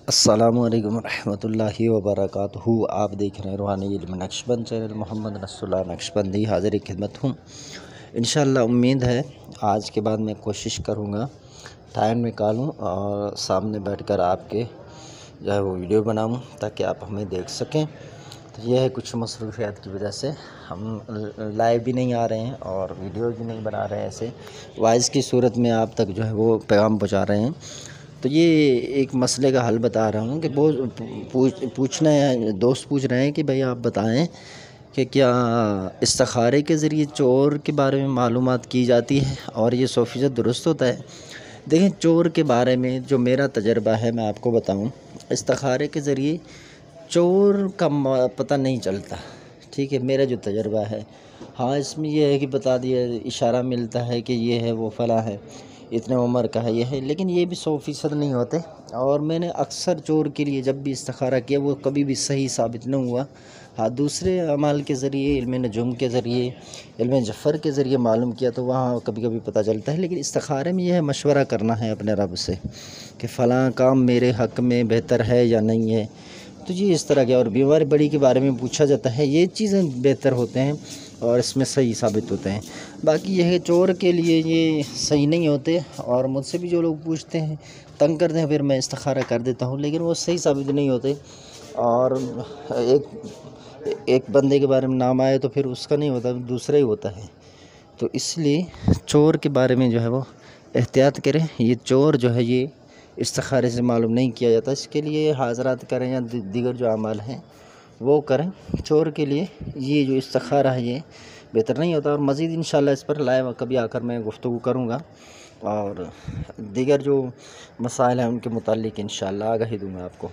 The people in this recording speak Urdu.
السلام علیکم ورحمۃ اللہ وبرکاتہ۔ آپ دیکھ رہے ہیں روحانی علم نقشبند چینل، محمد رسول اللہ نقشبندی حاضر خدمت ہوں۔ انشاءاللہ امید ہے آج کے بعد میں کوشش کروں گا ٹائم نکالوں اور سامنے بیٹھ کر آپ کے جو ہے وہ ویڈیو بناؤں تاکہ آپ ہمیں دیکھ سکیں۔ تو یہ ہے کچھ مصروفیات کی وجہ سے ہم لائیو بھی نہیں آ رہے ہیں اور ویڈیو بھی نہیں بنا رہے ہیں، ایسے وائس کی صورت میں آپ تک جو ہے وہ پیغام پہنچا رہے ہیں۔ تو یہ ایک مسئلے کا حل بتا رہا ہوں کہ پوچھنا ہے، دوست پوچھ رہے ہیں کہ بھئی آپ بتائیں کہ کیا استخارے کے ذریعے چور کے بارے میں معلومات کی جاتی ہے اور یہ 100% درست ہوتا ہے؟ دیکھیں، چور کے بارے میں جو میرا تجربہ ہے میں آپ کو بتاؤں، استخارے کے ذریعے چور کا پتہ نہیں چلتا، ٹھیک ہے، میرا جو تجربہ ہے۔ ہاں، اس میں یہ ہے کہ بتا دیا، اشارہ ملتا ہے کہ یہ ہے، وہ فلاں ہے، اتنے عمر کا ہے، یہ ہے، لیکن یہ بھی 100% نہیں ہوتے۔ اور میں نے اکثر چور کے لیے جب بھی استخارہ کیا وہ کبھی بھی صحیح ثابت نہ ہوا۔ ہاں، دوسرے اعمال کے ذریعے، علم نجوم کے ذریعے، علم جفر کے ذریعے معلوم کیا تو وہاں کبھی کبھی پتہ چلتا ہے، لیکن استخارے میں یہ ہے مشورہ کرنا ہے اپنے رب سے کہ فلاں کام میرے حق میں بہتر ہے یا نہیں ہے۔ تو یہ اس طرح کے، اور بیماری بڑی کے بارے میں پوچھا جاتا ہے، یہ چیزیں بہتر ہوتے ہیں اور اس میں صحیح ثابت ہوتے ہیں۔ باقی یہ ہے چور کے لیے یہ صحیح نہیں ہوتے، اور مجھ سے بھی جو لوگ پوچھتے ہیں، تنگ کرتے ہیں، پھر میں استخارہ کر دیتا ہوں، لیکن وہ صحیح ثابت نہیں ہوتے۔ اور ایک بندے کے بارے میں نام آئے تو پھر اس کا نہیں ہوتا، دوسرا ہی ہوتا ہے۔ تو اس لیے چور کے بارے میں جو ہے وہ احتیاط کریں۔ یہ چور جو ہے یہ استخارے سے معلوم نہیں کیا جاتا، اس کے لیے حاضرات کریں یا دیگر جو اعمال ہیں وہ کریں۔ چور کے لیے یہ جو استخارہ ہے یہ بہتر نہیں ہوتا، اور مزید انشاءاللہ اس پر لائیو کبھی آ کر میں گفتگو کروں گا، اور دیگر جو مسائل ہیں ان کے متعلق انشاءاللہ آگاہی دوں گا آپ کو۔